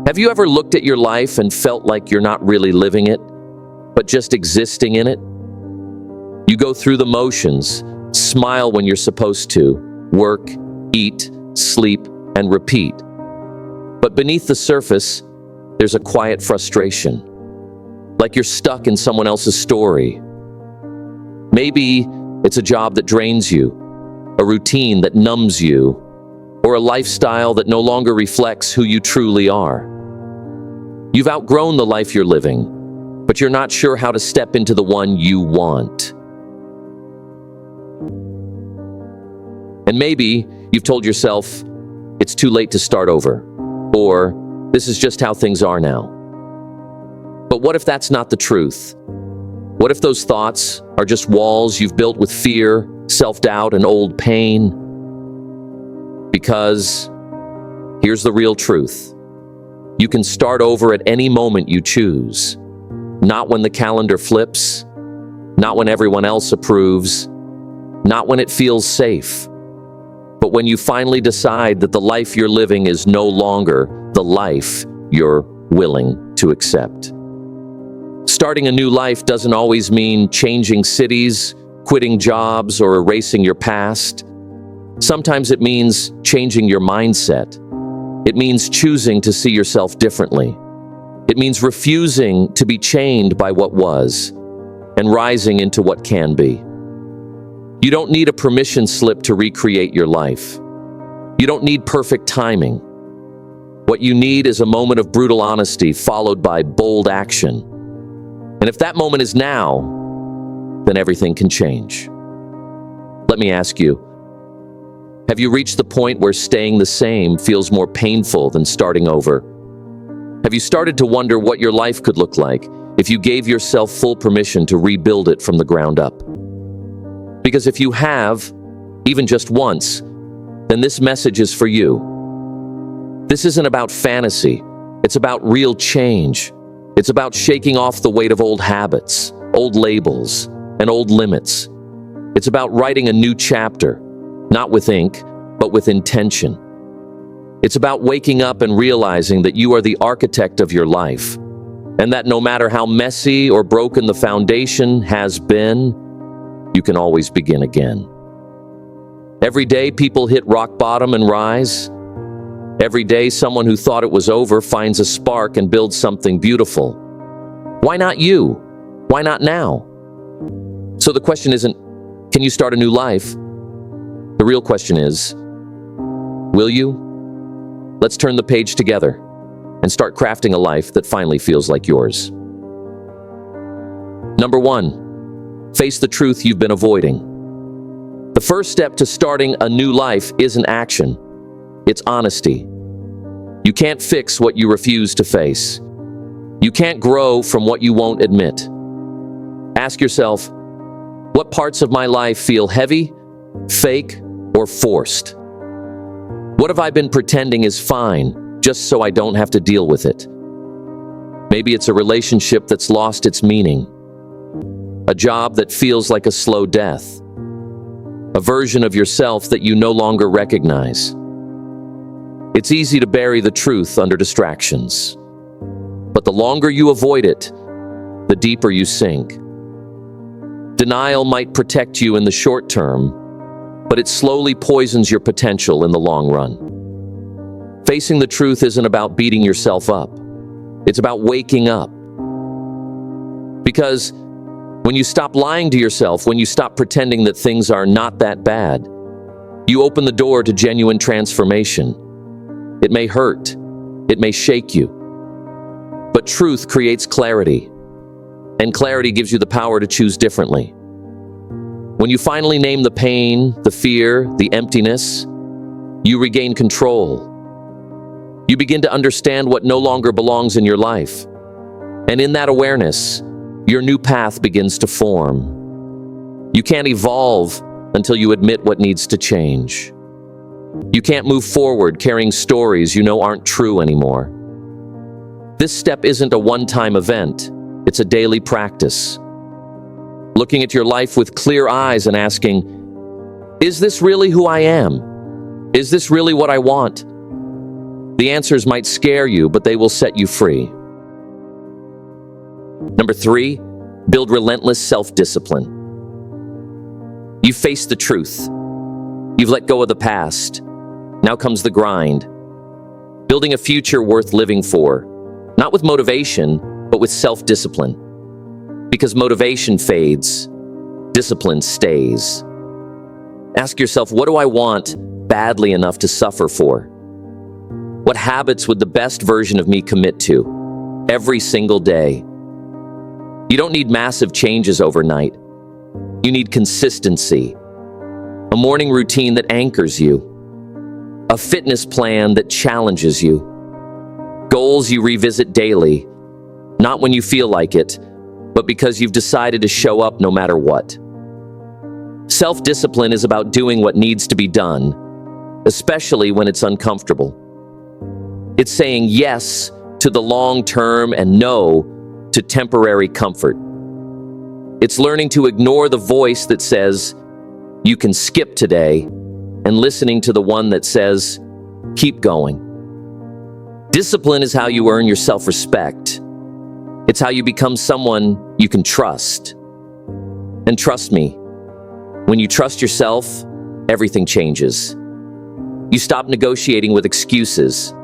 Have you ever looked at your life and felt like you're not really living it, but just existing in it? You go through the motions, smile when you're supposed to, work, eat, sleep, and repeat. But beneath the surface, there's a quiet frustration, like you're stuck in someone else's story. Maybe it's a job that drains you, a routine that numbs you, or a lifestyle that no longer reflects who you truly are. You've outgrown the life you're living, but you're not sure how to step into the one you want. And maybe you've told yourself, it's too late to start over, or this is just how things are now. But what if that's not the truth? What if those thoughts are just walls you've built with fear, self-doubt, and old pain? Because here's the real truth. You can start over at any moment you choose. Not when the calendar flips, not when everyone else approves, not when it feels safe, but when you finally decide that the life you're living is no longer the life you're willing to accept. Starting a new life doesn't always mean changing cities, quitting jobs, or erasing your past. Sometimes it means changing your mindset. It means choosing to see yourself differently. It means refusing to be chained by what was and rising into what can be. You don't need a permission slip to recreate your life. You don't need perfect timing. What you need is a moment of brutal honesty followed by bold action. And if that moment is now, then everything can change. Let me ask you, have you reached the point where staying the same feels more painful than starting over? Have you started to wonder what your life could look like if you gave yourself full permission to rebuild it from the ground up? Because if you have, even just once, then this message is for you. This isn't about fantasy. It's about real change. It's about shaking off the weight of old habits, old labels, and old limits. It's about writing a new chapter, not with ink, but with intention. It's about waking up and realizing that you are the architect of your life, and that no matter how messy or broken the foundation has been, you can always begin again. Every day people hit rock bottom and rise. Every day someone who thought it was over finds a spark and builds something beautiful. Why not you? Why not now? So the question isn't, can you start a new life? The real question is, will you? Let's turn the page together and start crafting a life that finally feels like yours. Number 1, face the truth you've been avoiding. The first step to starting a new life isn't action, it's honesty. You can't fix what you refuse to face. You can't grow from what you won't admit. Ask yourself, what parts of my life feel heavy, fake, or forced? What have I been pretending is fine, just so I don't have to deal with it? Maybe it's a relationship that's lost its meaning, a job that feels like a slow death, a version of yourself that you no longer recognize. It's easy to bury the truth under distractions, but the longer you avoid it, the deeper you sink. Denial might protect you in the short term, but it slowly poisons your potential in the long run. Facing the truth isn't about beating yourself up. It's about waking up. Because when you stop lying to yourself, when you stop pretending that things are not that bad, you open the door to genuine transformation. It may hurt. It may shake you. But truth creates clarity, and clarity gives you the power to choose differently. When you finally name the pain, the fear, the emptiness, you regain control. You begin to understand what no longer belongs in your life. And in that awareness, your new path begins to form. You can't evolve until you admit what needs to change. You can't move forward carrying stories you know aren't true anymore. This step isn't a one-time event. It's a daily practice. Looking at your life with clear eyes and asking, is this really who I am? Is this really what I want? The answers might scare you, but they will set you free. Number 3, build relentless self-discipline. You've faced the truth. You've let go of the past. Now comes the grind. Building a future worth living for, not with motivation, but with self-discipline. Because motivation fades, discipline stays. Ask yourself, what do I want badly enough to suffer for? What habits would the best version of me commit to every single day? You don't need massive changes overnight. You need consistency, a morning routine that anchors you, a fitness plan that challenges you, goals you revisit daily, not when you feel like it, but because you've decided to show up no matter what. Self-discipline is about doing what needs to be done, especially when it's uncomfortable. It's saying yes to the long term and no to temporary comfort. It's learning to ignore the voice that says, you can skip today, and listening to the one that says, keep going. Discipline is how you earn your self-respect. It's how you become someone you can trust. And trust me, when you trust yourself, everything changes. You stop negotiating with excuses.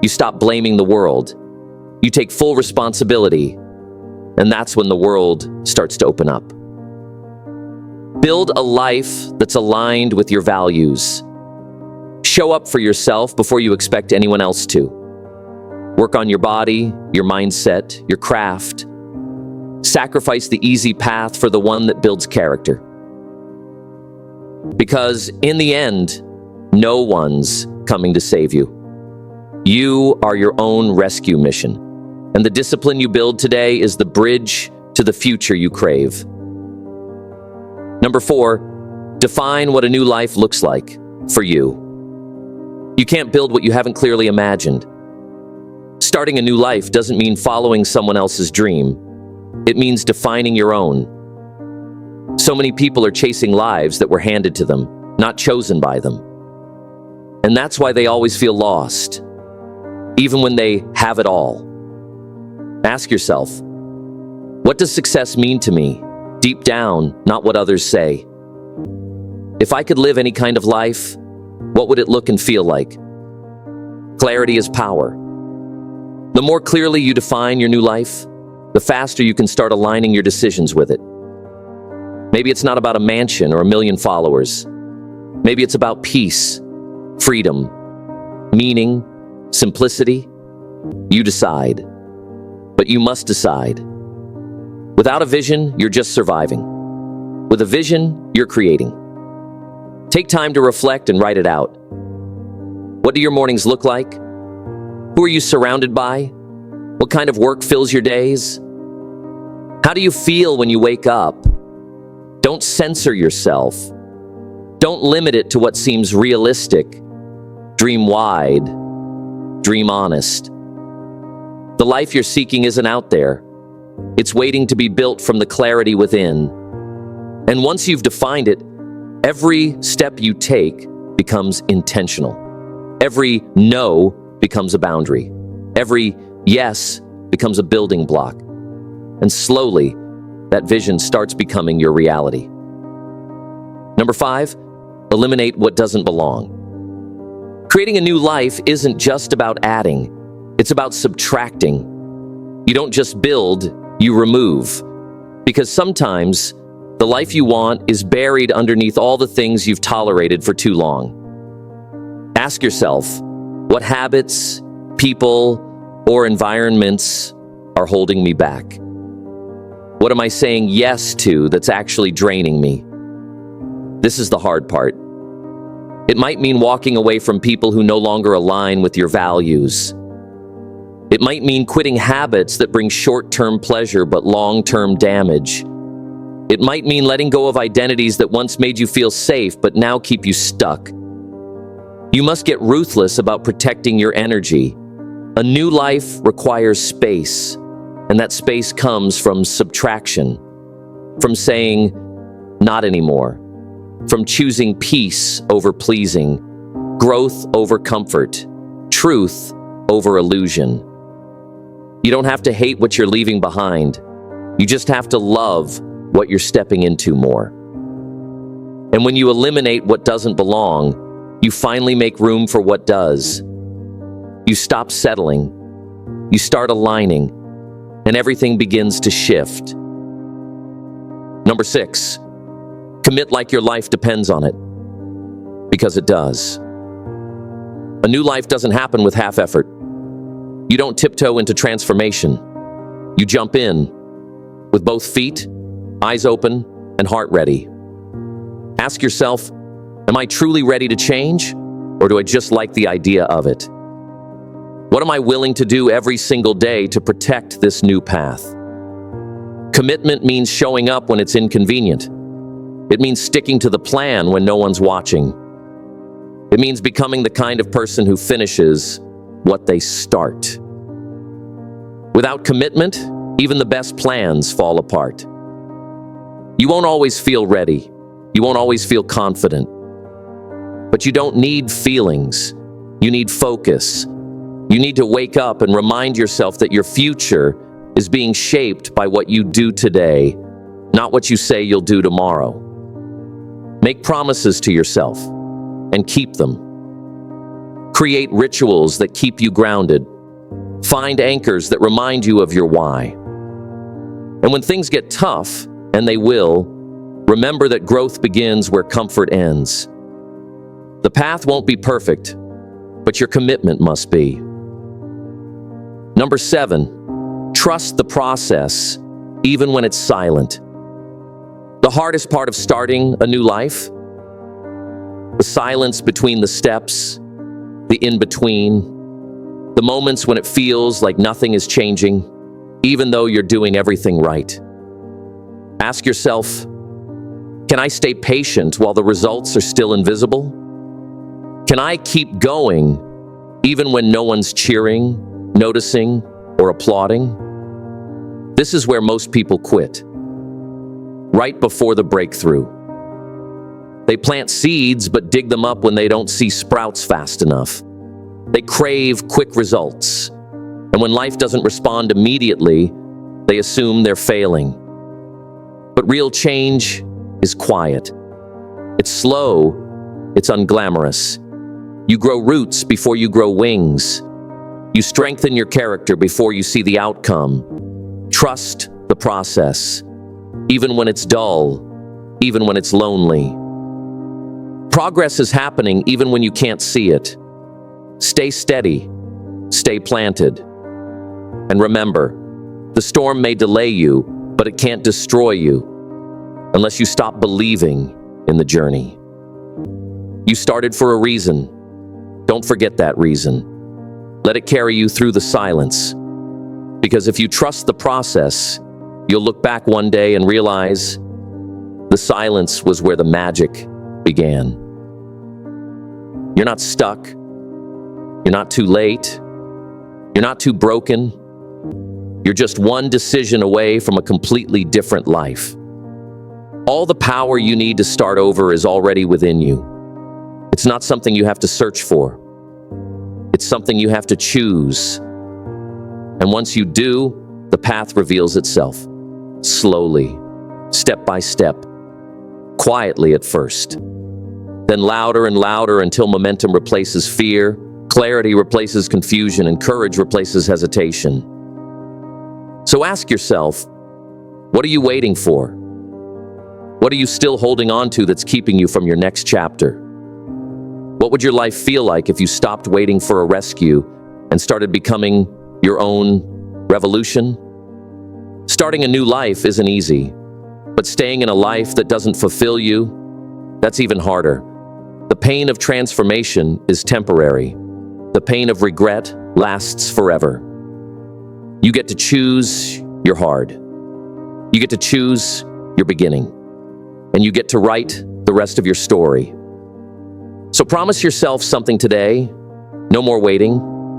You stop blaming the world. You take full responsibility, and that's when the world starts to open up. Build a life that's aligned with your values. Show up for yourself before you expect anyone else to. Work on your body, your mindset, your craft. Sacrifice the easy path for the one that builds character. Because in the end, no one's coming to save you. You are your own rescue mission, and the discipline you build today is the bridge to the future you crave. Number 4, define what a new life looks like for you. You can't build what you haven't clearly imagined. Starting a new life doesn't mean following someone else's dream. It means defining your own. So many people are chasing lives that were handed to them, not chosen by them. And that's why they always feel lost, even when they have it all. Ask yourself, what does success mean to me? Deep down, not what others say. If I could live any kind of life, what would it look and feel like? Clarity is power. The more clearly you define your new life, the faster you can start aligning your decisions with it. Maybe it's not about a mansion or a million followers. Maybe it's about peace, freedom, meaning, simplicity. You decide. But you must decide. Without a vision, you're just surviving. With a vision, you're creating. Take time to reflect and write it out. What do your mornings look like? Who are you surrounded by? What kind of work fills your days? How do you feel when you wake up? Don't censor yourself. Don't limit it to what seems realistic. Dream wide. Dream honest. The life you're seeking isn't out there. It's waiting to be built from the clarity within. And once you've defined it, every step you take becomes intentional. Every no becomes a boundary. Every yes becomes a building block. And slowly, that vision starts becoming your reality. Number 5, eliminate what doesn't belong. Creating a new life isn't just about adding. It's about subtracting. You don't just build, you remove. Because sometimes, the life you want is buried underneath all the things you've tolerated for too long. Ask yourself, what habits, people, or environments are holding me back? What am I saying yes to that's actually draining me? This is the hard part. It might mean walking away from people who no longer align with your values. It might mean quitting habits that bring short-term pleasure but long-term damage. It might mean letting go of identities that once made you feel safe but now keep you stuck. You must get ruthless about protecting your energy. A new life requires space, and that space comes from subtraction, from saying, not anymore, from choosing peace over pleasing, growth over comfort, truth over illusion. You don't have to hate what you're leaving behind. You just have to love what you're stepping into more. And when you eliminate what doesn't belong, you finally make room for what does. You stop settling. You start aligning, and everything begins to shift. Number 6, commit like your life depends on it, because it does. A new life doesn't happen with half effort. You don't tiptoe into transformation. You jump in with both feet, eyes open, and heart ready. Ask yourself, am I truly ready to change, or do I just like the idea of it? What am I willing to do every single day to protect this new path? Commitment means showing up when it's inconvenient. It means sticking to the plan when no one's watching. It means becoming the kind of person who finishes what they start. Without commitment, even the best plans fall apart. You won't always feel ready. You won't always feel confident. But you don't need feelings. You need focus. You need to wake up and remind yourself that your future is being shaped by what you do today, not what you say you'll do tomorrow. Make promises to yourself and keep them. Create rituals that keep you grounded. Find anchors that remind you of your why. And when things get tough, and they will, remember that growth begins where comfort ends. The path won't be perfect, but your commitment must be. Number 7, trust the process, even when it's silent. The hardest part of starting a new life? The silence between the steps, the in-between, the moments when it feels like nothing is changing, even though you're doing everything right. Ask yourself, can I stay patient while the results are still invisible? Can I keep going even when no one's cheering, noticing, or applauding? This is where most people quit. Right before the breakthrough. They plant seeds but dig them up when they don't see sprouts fast enough. They crave quick results. And when life doesn't respond immediately, they assume they're failing. But real change is quiet. It's slow. It's unglamorous. You grow roots before you grow wings. You strengthen your character before you see the outcome. Trust the process, even when it's dull, even when it's lonely. Progress is happening even when you can't see it. Stay steady, stay planted. And remember, the storm may delay you, but it can't destroy you unless you stop believing in the journey. You started for a reason. Don't forget that reason. Let it carry you through the silence. Because if you trust the process, you'll look back one day and realize the silence was where the magic began. You're not stuck. You're not too late. You're not too broken. You're just one decision away from a completely different life. All the power you need to start over is already within you. It's not something you have to search for. It's something you have to choose. And once you do, the path reveals itself. Slowly, step by step, quietly at first. Then louder and louder until momentum replaces fear, clarity replaces confusion, and courage replaces hesitation. So ask yourself, what are you waiting for? What are you still holding on to that's keeping you from your next chapter? What would your life feel like if you stopped waiting for a rescue and started becoming your own revolution? Starting a new life isn't easy, but staying in a life that doesn't fulfill you, that's even harder. The pain of transformation is temporary. The pain of regret lasts forever. You get to choose your hard. You get to choose your beginning. And you get to write the rest of your story. So promise yourself something today. No more waiting,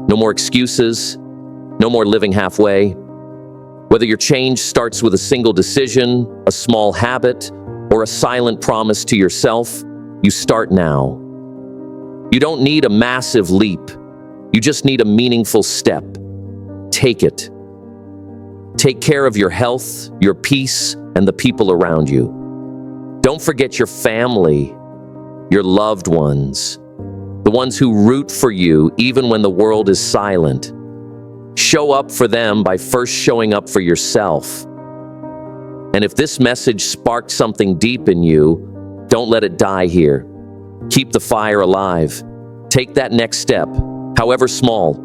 no more excuses, no more living halfway. Whether your change starts with a single decision, a small habit, or a silent promise to yourself, you start now. You don't need a massive leap. You just need a meaningful step. Take it. Take care of your health, your peace, and the people around you. Don't forget your family, your loved ones, the ones who root for you even when the world is silent. Show up for them by first showing up for yourself. And if this message sparked something deep in you, don't let it die here. Keep the fire alive. Take that next step, however small.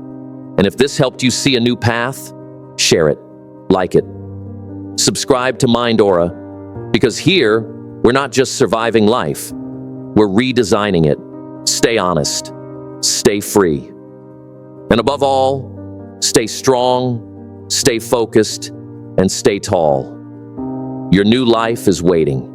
And if this helped you see a new path, share it, like it. Subscribe to Mind Aura, because here, we're not just surviving life, we're redesigning it. Stay honest, stay free. And above all, stay strong, stay focused, and stay tall. Your new life is waiting.